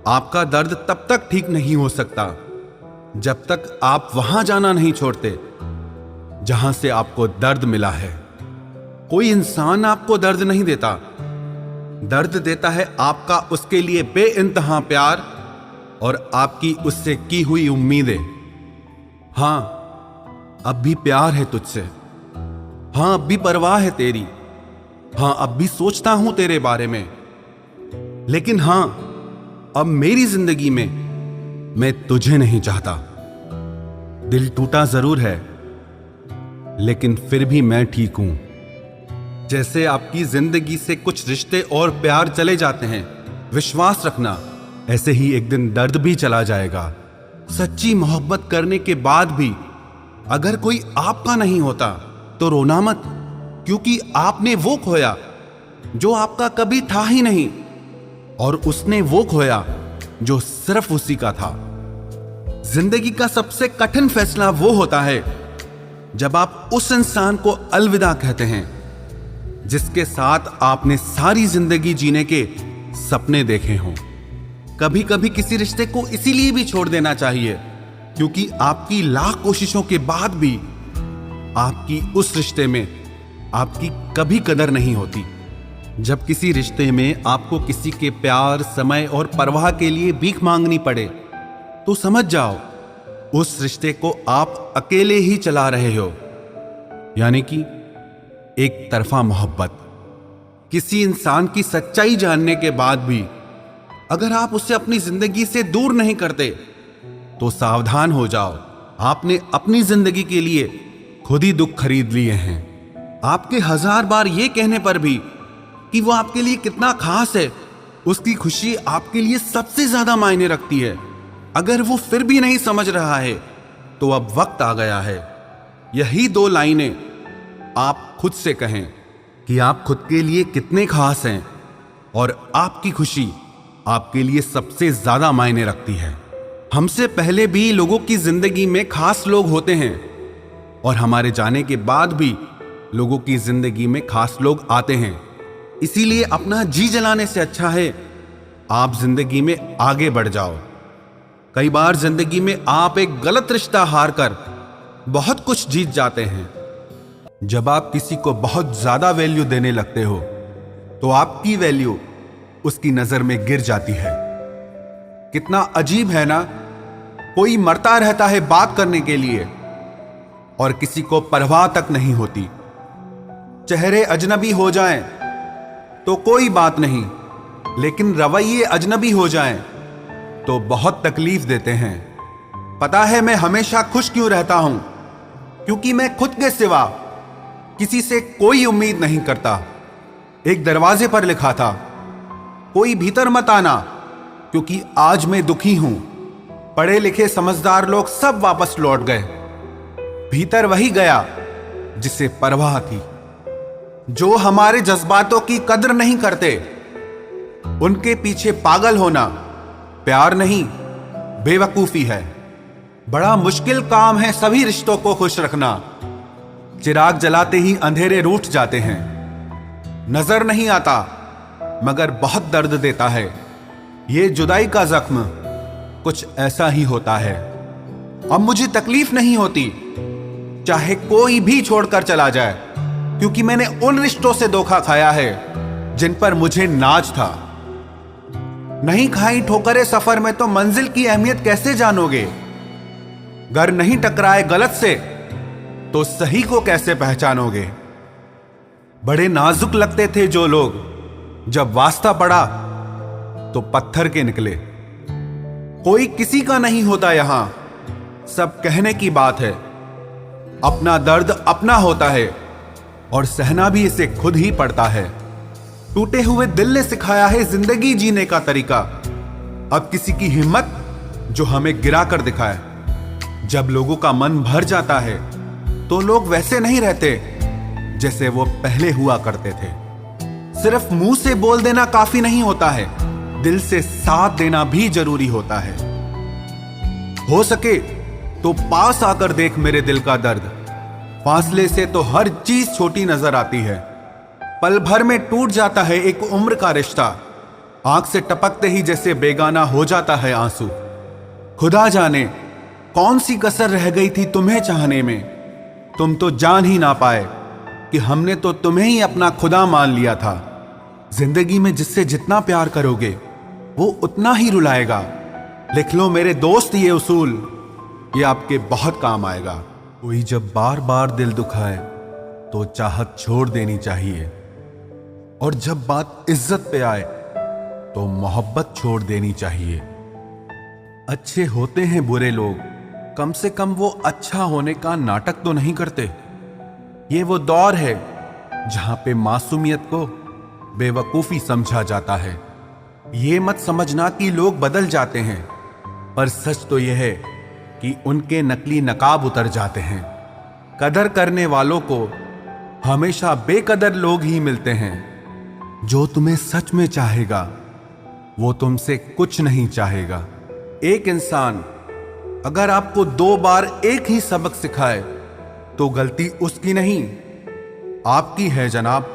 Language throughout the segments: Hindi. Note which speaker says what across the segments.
Speaker 1: आपका दर्द तब तक ठीक नहीं हो सकता जब तक आप वहां जाना नहीं छोड़ते जहां से आपको दर्द मिला है। कोई इंसान आपको दर्द नहीं देता, दर्द देता है आपका उसके लिए बेइंतहा प्यार और आपकी उससे की हुई उम्मीदें। हां, अब भी प्यार है तुझसे, हां अब भी परवाह है तेरी, हां अब भी सोचता हूं तेरे बारे में। लेकिन हां, अब मेरी जिंदगी में मैं तुझे नहीं चाहता। दिल टूटा जरूर है लेकिन फिर भी मैं ठीक हूं। जैसे आपकी जिंदगी से कुछ रिश्ते और प्यार चले जाते हैं, विश्वास रखना ऐसे ही एक दिन दर्द भी चला जाएगा। सच्ची मोहब्बत करने के बाद भी अगर कोई आपका नहीं होता तो रोना मत, क्योंकि आपने वो खोया जो आपका कभी था ही नहीं, और उसने वो खोया जो सिर्फ उसी का था। जिंदगी का सबसे कठिन फैसला वो होता है जब आप उस इंसान को अलविदा कहते हैं जिसके साथ आपने सारी जिंदगी जीने के सपने देखे हों। कभी कभी किसी रिश्ते को इसीलिए भी छोड़ देना चाहिए क्योंकि आपकी लाख कोशिशों के बाद भी आपकी उस रिश्ते में आपकी कभी कदर नहीं होती। जब किसी रिश्ते में आपको किसी के प्यार, समय और परवाह के लिए भीख मांगनी पड़े तो समझ जाओ उस रिश्ते को आप अकेले ही चला रहे हो, यानी कि एक तरफा मोहब्बत। किसी इंसान की सच्चाई जानने के बाद भी अगर आप उसे अपनी जिंदगी से दूर नहीं करते तो सावधान हो जाओ, आपने अपनी जिंदगी के लिए खुद ही दुख खरीद लिए हैं। आपके 1000 बार ये कहने पर भी कि वो आपके लिए कितना खास है, उसकी खुशी आपके लिए सबसे ज्यादा मायने रखती है। अगर वो फिर भी नहीं समझ रहा है तो अब वक्त आ गया है यही 2 लाइनें आप खुद से कहें कि आप खुद के लिए कितने खास हैं और आपकी खुशी आपके लिए सबसे ज्यादा मायने रखती है। हमसे पहले भी लोगों की जिंदगी में खास लोग होते हैं और हमारे जाने के बाद भी लोगों की जिंदगी में खास लोग आते हैं। इसीलिए अपना जी जलाने से अच्छा है आप जिंदगी में आगे बढ़ जाओ। कई बार जिंदगी में आप एक गलत रिश्ता हार कर बहुत कुछ जीत जाते हैं। जब आप किसी को बहुत ज्यादा वैल्यू देने लगते हो तो आपकी वैल्यू उसकी नजर में गिर जाती है। कितना अजीब है ना, कोई मरता रहता है बात करने के लिए और किसी को परवाह तक नहीं होती। चेहरे अजनबी हो जाएं तो कोई बात नहीं, लेकिन रवैये अजनबी हो जाएं तो बहुत तकलीफ देते हैं। पता है मैं हमेशा खुश क्यों रहता हूं? क्योंकि मैं खुद के सिवा किसी से कोई उम्मीद नहीं करता। एक दरवाजे पर लिखा था, कोई भीतर मत आना, क्योंकि आज मैं दुखी हूं। पढ़े लिखे समझदार लोग सब वापस लौट गए। भीतर वही गया जिसे परवाह थी। जो हमारे जज्बातों की कद्र नहीं करते उनके पीछे पागल होना प्यार नहीं, बेवकूफी है। बड़ा मुश्किल काम है सभी रिश्तों को खुश रखना। चिराग जलाते ही अंधेरे रूठ जाते हैं। नजर नहीं आता मगर बहुत दर्द देता है। ये जुदाई का जख्म कुछ ऐसा ही होता है। अब मुझे तकलीफ नहीं होती चाहे कोई भी छोड़कर चला जाए, क्योंकि मैंने उन रिश्तों से धोखा खाया है जिन पर मुझे नाज था। नहीं खाई ठोकरें सफर में तो मंजिल की अहमियत कैसे जानोगे? घर नहीं टकराए गलत से तो सही को कैसे पहचानोगे? बड़े नाजुक लगते थे जो लोग, जब वास्ता पड़ा तो पत्थर के निकले। कोई किसी का नहीं होता यहां, सब कहने की बात है। अपना दर्द अपना होता है और सहना भी इसे खुद ही पड़ता है। टूटे हुए दिल ने सिखाया है जिंदगी जीने का तरीका। अब किसी की हिम्मत जो हमें गिरा कर दिखाए। जब लोगों का मन भर जाता है तो लोग वैसे नहीं रहते जैसे वो पहले हुआ करते थे। सिर्फ मुंह से बोल देना काफी नहीं होता है, दिल से साथ देना भी जरूरी होता है। हो सके तो पास आकर देख मेरे दिल का दर्द। फासले से तो हर चीज छोटी नजर आती है। पल भर में टूट जाता है एक उम्र का रिश्ता। आंख से टपकते ही जैसे बेगाना हो जाता है आंसू। खुदा जाने कौन सी कसर रह गई थी तुम्हें चाहने में। तुम तो जान ही ना पाए कि हमने तो तुम्हें ही अपना खुदा मान लिया था। जिंदगी में जिससे जितना प्यार करोगे वो उतना ही रुलाएगा। लिख लो मेरे दोस्त ये उसूल, ये आपके बहुत काम आएगा। कोई जब बार बार दिल दुखाए तो चाहत छोड़ देनी चाहिए, और जब बात इज्जत पे आए तो मोहब्बत छोड़ देनी चाहिए। अच्छे होते हैं बुरे लोग, कम से कम वो अच्छा होने का नाटक तो नहीं करते। ये वो दौर है जहां पे मासूमियत को बेवकूफी समझा जाता है। ये मत समझना कि लोग बदल जाते हैं, पर सच तो यह है कि उनके नकली नकाब उतर जाते हैं। कदर करने वालों को हमेशा बेकदर लोग ही मिलते हैं। जो तुम्हें सच में चाहेगा वो तुमसे कुछ नहीं चाहेगा। एक इंसान अगर आपको 2 बार एक ही सबक सिखाए तो गलती उसकी नहीं आपकी है जनाब।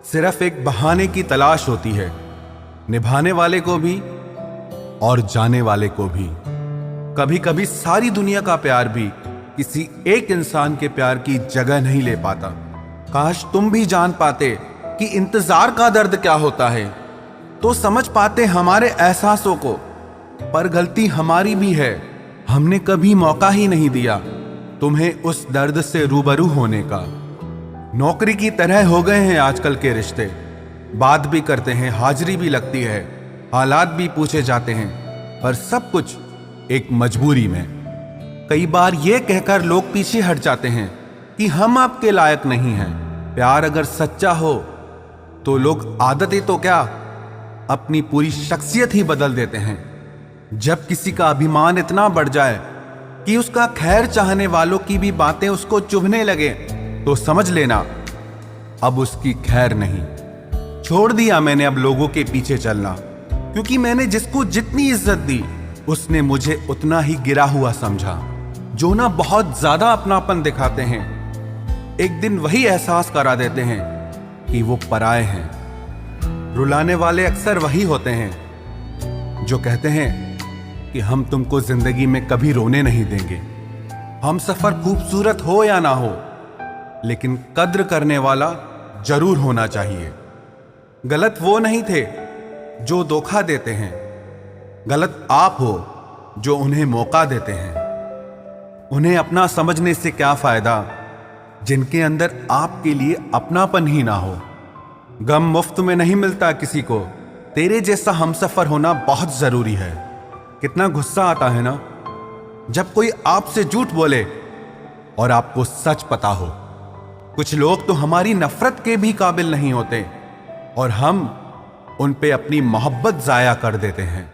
Speaker 1: सिर्फ एक बहाने की तलाश होती है, निभाने वाले को भी और जाने वाले को भी। कभी कभी सारी दुनिया का प्यार भी किसी एक इंसान के प्यार की जगह नहीं ले पाता। काश तुम भी जान पाते कि इंतजार का दर्द क्या होता है, तो समझ पाते हमारे एहसासों को। पर गलती हमारी भी है, हमने कभी मौका ही नहीं दिया तुम्हें उस दर्द से रूबरू होने का। नौकरी की तरह हो गए हैं आजकल के रिश्ते। बात भी करते हैं, हाजिरी भी लगती है, हालात भी पूछे जाते हैं, पर सब कुछ एक मजबूरी में। कई बार ये कहकर लोग पीछे हट जाते हैं कि हम आपके लायक नहीं हैं। प्यार अगर सच्चा हो तो लोग आदतें तो क्या, अपनी पूरी शख्सियत ही बदल देते हैं। जब किसी का अभिमान इतना बढ़ जाए कि उसका खैर चाहने वालों की भी बातें उसको चुभने लगे, तो समझ लेना अब उसकी खैर नहीं। छोड़ दिया मैंने अब लोगों के पीछे चलना, क्योंकि मैंने जिसको जितनी इज्जत दी उसने मुझे उतना ही गिरा हुआ समझा। जो ना बहुत ज्यादा अपनापन दिखाते हैं, एक दिन वही एहसास करा देते हैं कि वो पराए हैं। रुलाने वाले अक्सर वही होते हैं जो कहते हैं कि हम तुमको जिंदगी में कभी रोने नहीं देंगे। हम सफर खूबसूरत हो या ना हो, लेकिन कद्र करने वाला जरूर होना चाहिए। गलत वो नहीं थे जो धोखा देते हैं, गलत आप हो जो उन्हें मौका देते हैं। उन्हें अपना समझने से क्या फायदा जिनके अंदर आपके लिए अपनापन ही ना हो। गम मुफ्त में नहीं मिलता किसी को, तेरे जैसा हमसफर होना बहुत जरूरी है। कितना गुस्सा आता है ना जब कोई आपसे झूठ बोले और आपको सच पता हो। कुछ लोग तो हमारी नफरत के भी काबिल नहीं होते और हम उन पे अपनी मोहब्बत जाया कर देते हैं।